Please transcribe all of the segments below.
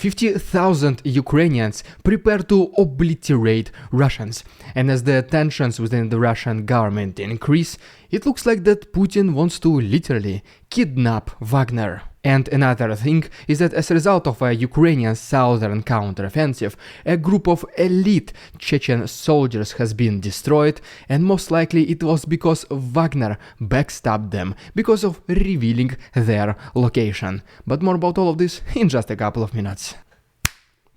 50,000 Ukrainians prepare to obliterate Russians, and as the tensions within the Russian government increase, it looks like that Putin wants to literally kidnap Wagner. And another thing is that as a result of a Ukrainian southern counteroffensive, a group of elite Chechen soldiers has been destroyed, and most likely it was because Wagner backstabbed them because of revealing their location. But more about all of this in just a couple of minutes.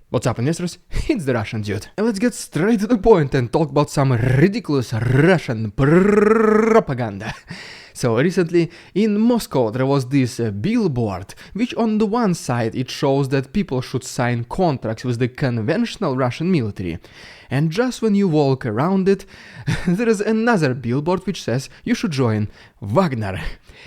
What's up, investors? It's the Russian dude. And let's get straight to the point and talk about some ridiculous Russian propaganda. So recently in Moscow there was this billboard, which on the one side it shows that people should sign contracts with the conventional Russian military. And just when you walk around it, there is another billboard which says you should join Wagner.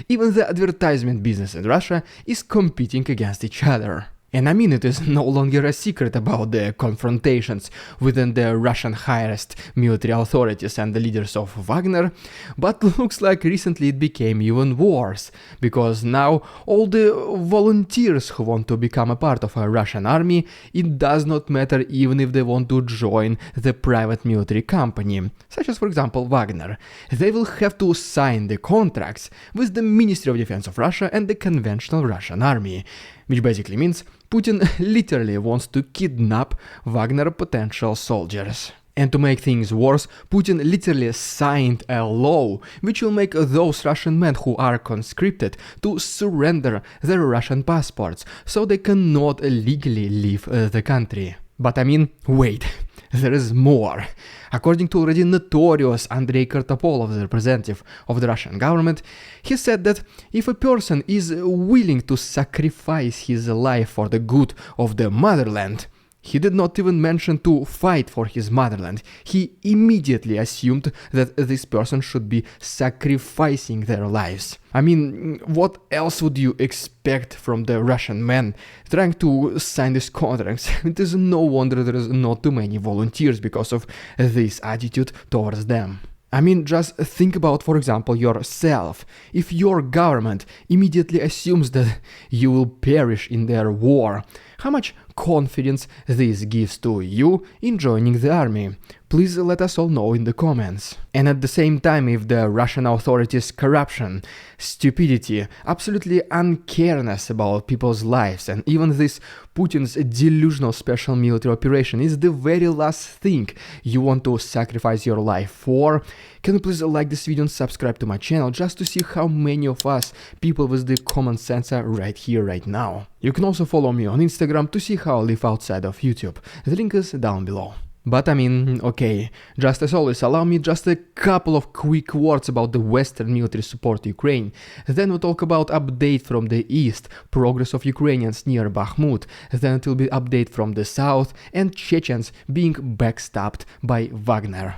Even the advertisement business in Russia is competing against each other. And I mean, it is no longer a secret about the confrontations within the Russian highest military authorities and the leaders of Wagner, but looks like recently it became even worse, because now all the volunteers who want to become a part of a Russian army, it does not matter even if they want to join the private military company, such as for example Wagner. They will have to sign the contracts with the Ministry of Defense of Russia and the conventional Russian army, which basically means Putin literally wants to kidnap Wagner potential soldiers. And to make things worse, Putin literally signed a law which will make those Russian men who are conscripted to surrender their Russian passports, so they cannot legally leave the country. But I mean, wait, there is more. According to already notorious Andrei Kartopolov, the representative of the Russian government, he said that if a person is willing to sacrifice his life for the good of the motherland, he did not even mention to fight for his motherland. He immediately assumed that this person should be sacrificing their lives. I mean, what else would you expect from the Russian men trying to sign these contracts? It is no wonder there is not too many volunteers because of this attitude towards them. I mean, just think about, for example, yourself. If your government immediately assumes that you will perish in their war, how much confidence this gives to you in joining the army? Please let us all know in the comments. And at the same time, if the Russian authorities' corruption, stupidity, absolutely uncareness about people's lives, and even this Putin's delusional special military operation is the very last thing you want to sacrifice your life for, can you please like this video and subscribe to my channel just to see how many of us, people with the common sense, are right here, right now. You can also follow me on Instagram to see how I live outside of YouTube. The link is down below. But I mean, okay, just as always, allow me just a couple of quick words about the Western military support to Ukraine. Then we'll talk about update from the east, progress of Ukrainians near Bakhmut. Then it will be update from the south, and Chechens being backstabbed by Wagner.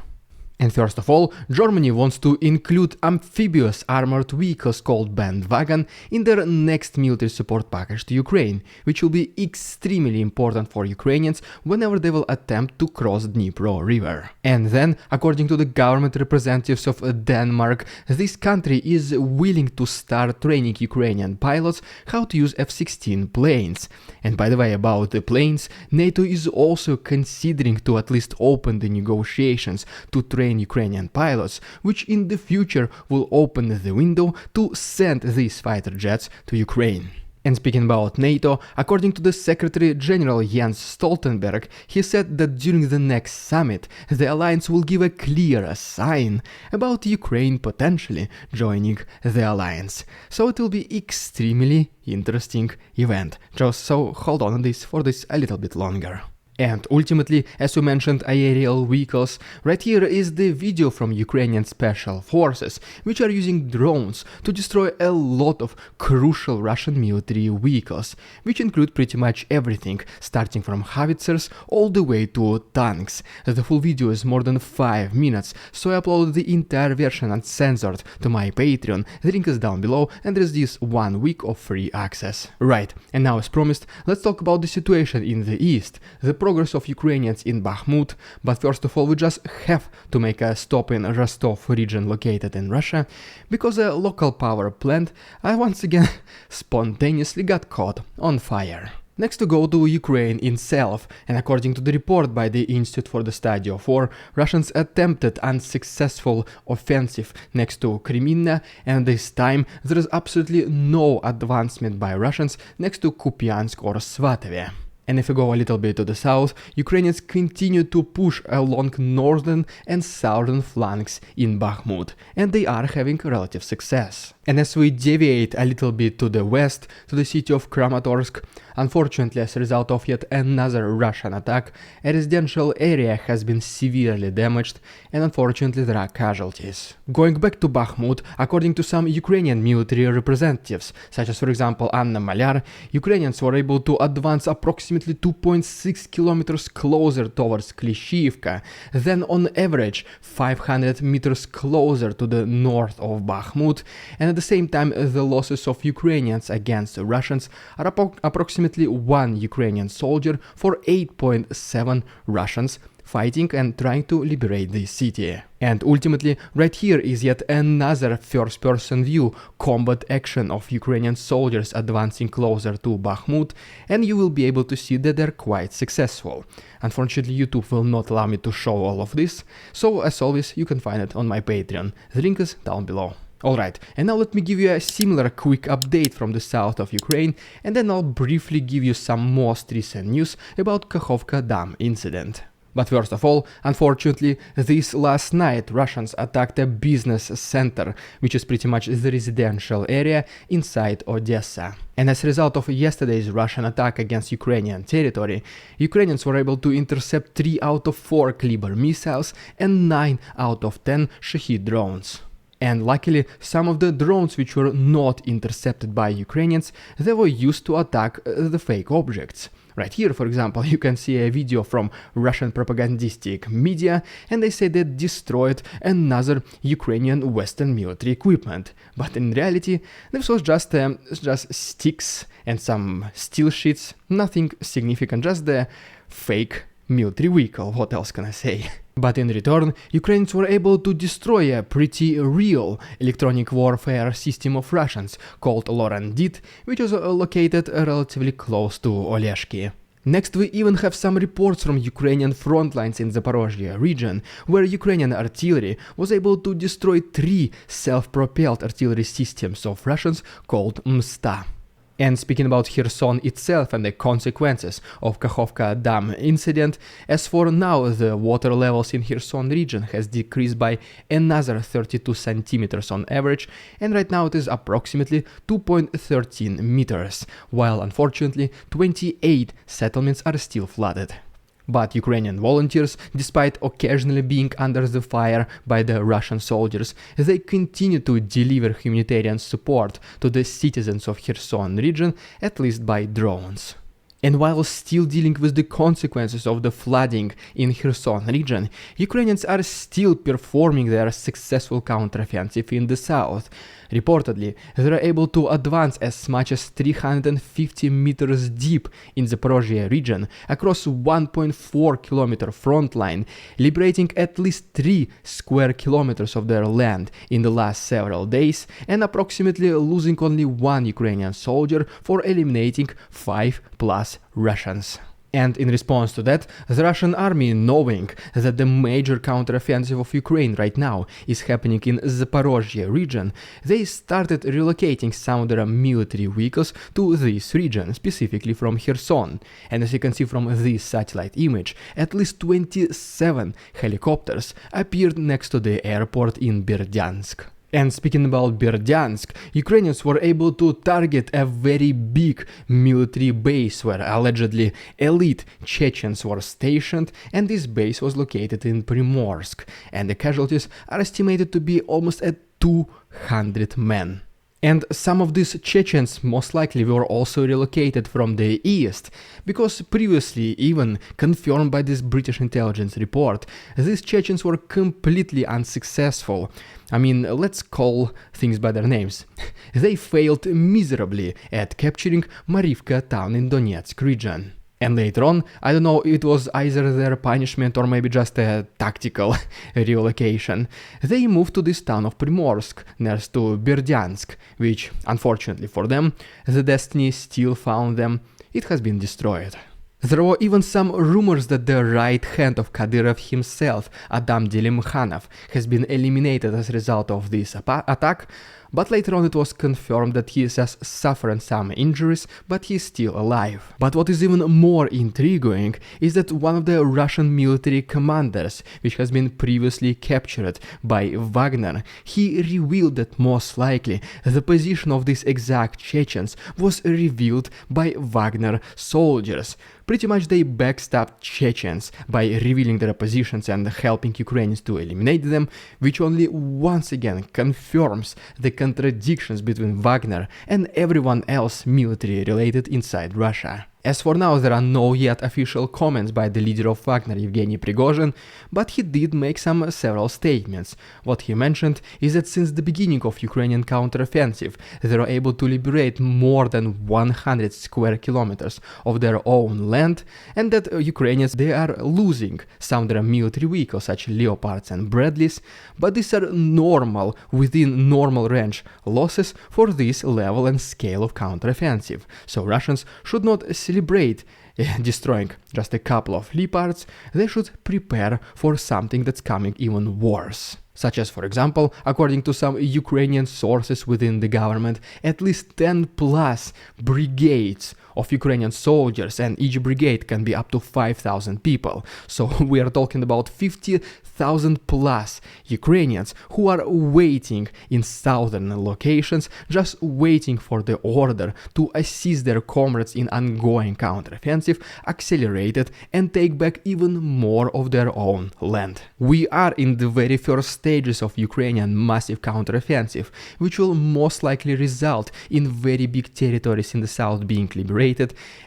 And first of all, Germany wants to include amphibious armored vehicles called bandwagon in their next military support package to Ukraine, which will be extremely important for Ukrainians whenever they will attempt to cross Dnipro River. And then, according to the government representatives of Denmark, this country is willing to start training Ukrainian pilots how to use F-16 planes. And by the way, about the planes, NATO is also considering to at least open the negotiations to train Ukrainian pilots, which in the future will open the window to send these fighter jets to Ukraine. And speaking about NATO, according to the Secretary General Jens Stoltenberg, he said that during the next summit, the alliance will give a clear sign about Ukraine potentially joining the alliance. So it will be extremely interesting event. Just so hold on for this a little bit longer. And ultimately, as we mentioned aerial vehicles, right here is the video from Ukrainian special forces, which are using drones to destroy a lot of crucial Russian military vehicles, which include pretty much everything, starting from howitzers all the way to tanks. The full video is more than 5 minutes, so I uploaded the entire version uncensored to my Patreon. The link is down below, and there is this 1 week of free access. Right, and now as promised, let's talk about the situation in the east. The progress of Ukrainians in Bakhmut, but first of all we just have to make a stop in Rostov region located in Russia, because a local power plant once again spontaneously got caught on fire. Next, to go to Ukraine itself, and according to the report by the Institute for the Study of War, Russians attempted unsuccessful offensive next to Crimea, and this time there is absolutely no advancement by Russians next to Kupiansk or Svatove. And if we go a little bit to the south, Ukrainians continue to push along northern and southern flanks in Bakhmut, and they are having relative success. And as we deviate a little bit to the west, to the city of Kramatorsk, unfortunately as a result of yet another Russian attack, a residential area has been severely damaged, and unfortunately there are casualties. Going back to Bakhmut, according to some Ukrainian military representatives, such as for example Anna Malyar, Ukrainians were able to advance approximately 2.6 kilometers closer towards Klishivka, then on average 500 meters closer to the north of Bakhmut, and at the same time the losses of Ukrainians against the Russians are approximately 1 Ukrainian soldier for 8.7 Russians fighting and trying to liberate the city. And ultimately, right here is yet another first-person view combat action of Ukrainian soldiers advancing closer to Bakhmut, and you will be able to see that they're quite successful. Unfortunately, YouTube will not allow me to show all of this, so as always, you can find it on my Patreon. The link is down below. Alright, and now let me give you a similar quick update from the south of Ukraine, and then I'll briefly give you some most recent news about Kakhovka Dam incident. But first of all, unfortunately, this last night Russians attacked a business center, which is pretty much the residential area inside Odessa. And as a result of yesterday's Russian attack against Ukrainian territory, Ukrainians were able to intercept 3 out of 4 Kleber missiles and 9 out of 10 Shahid drones. And luckily, some of the drones which were not intercepted by Ukrainians, they were used to attack the fake objects. Right here, for example, you can see a video from Russian propagandistic media, and they say they destroyed another Ukrainian Western military equipment. But in reality, this was just sticks and some steel sheets, nothing significant, just the fake military vehicle, what else can I say? But in return, Ukrainians were able to destroy a pretty real electronic warfare system of Russians called Lorandit, which was located relatively close to Oleshki. Next, we even have some reports from Ukrainian front lines in Zaporozhye region, where Ukrainian artillery was able to destroy 3 self-propelled artillery systems of Russians called Msta. And speaking about Kherson itself and the consequences of Kakhovka Dam incident, as for now the water levels in Kherson region has decreased by another 32 centimeters on average, and right now it is approximately 2.13 meters, while unfortunately 28 settlements are still flooded. But Ukrainian volunteers, despite occasionally being under the fire by the Russian soldiers, they continue to deliver humanitarian support to the citizens of Kherson region, at least by drones. And while still dealing with the consequences of the flooding in Kherson region, Ukrainians are still performing their successful counteroffensive in the south. Reportedly, they are able to advance as much as 350 meters deep in the Zaporozhye region across 1.4 kilometer front line, liberating at least 3 square kilometers of their land in the last several days, and approximately losing only 1 Ukrainian soldier for eliminating 5+ Russians. And in response to that, the Russian army, knowing that the major counteroffensive of Ukraine right now is happening in Zaporozhye region, they started relocating some of their military vehicles to this region, specifically from Kherson. And as you can see from this satellite image, at least 27 helicopters appeared next to the airport in Berdyansk. And speaking about Berdyansk, Ukrainians were able to target a very big military base where allegedly elite Chechens were stationed, and this base was located in Primorsk, and the casualties are estimated to be almost at 200 men. And some of these Chechens most likely were also relocated from the east, because previously, even confirmed by this British intelligence report, these Chechens were completely unsuccessful. I mean, let's call things by their names. They failed miserably at capturing Marivka town in Donetsk region. And later on, I don't know, it was either their punishment or maybe just a tactical relocation. They moved to this town of Primorsk, next to Berdyansk, which, unfortunately for them, the destiny still found them it has been destroyed. There were even some rumors that the right hand of Kadyrov himself, Adam Delimkhanov, has been eliminated as a result of this attack, but later on it was confirmed that he has suffered some injuries, but he is still alive. But what is even more intriguing is that one of the Russian military commanders, which has been previously captured by Wagner, he revealed that most likely the position of these exact Chechens was revealed by Wagner soldiers. Pretty much they backstabbed Chechens by revealing their positions and helping Ukrainians to eliminate them, which only once again confirms the contradictions between Wagner and everyone else military related inside Russia. As for now, there are no yet official comments by the leader of Wagner, Yevgeny Prigozhin, but he did make several statements. What he mentioned is that since the beginning of Ukrainian counteroffensive, they were able to liberate more than 100 square kilometers of their own land, and that Ukrainians, they are losing some of their military vehicles, such Leopards and Bradleys, but these are normal, within normal range losses for this level and scale of counteroffensive. So Russians should not celebrate destroying just a couple of Leopards, they should prepare for something that's coming even worse. Such as, for example, according to some Ukrainian sources within the government, at least 10 plus brigades of Ukrainian soldiers, and each brigade can be up to 5,000 people. So we are talking about 50,000 plus Ukrainians who are waiting in southern locations, just waiting for the order to assist their comrades in ongoing counteroffensive, accelerate it, and take back even more of their own land. We are in the very first stages of Ukrainian massive counteroffensive, which will most likely result in very big territories in the south being liberated.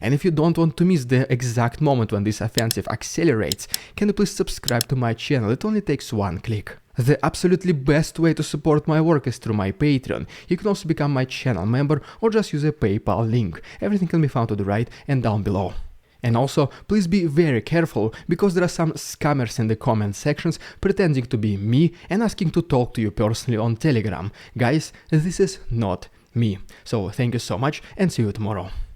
And if you don't want to miss the exact moment when this offensive accelerates, can you please subscribe to my channel? It only takes one click. The absolutely best way to support my work is through my Patreon. You can also become my channel member or just use a PayPal link. Everything can be found to the right and down below. And also, please be very careful, because there are some scammers in the comment sections pretending to be me and asking to talk to you personally on Telegram. Guys, this is not me. So thank you so much and see you tomorrow.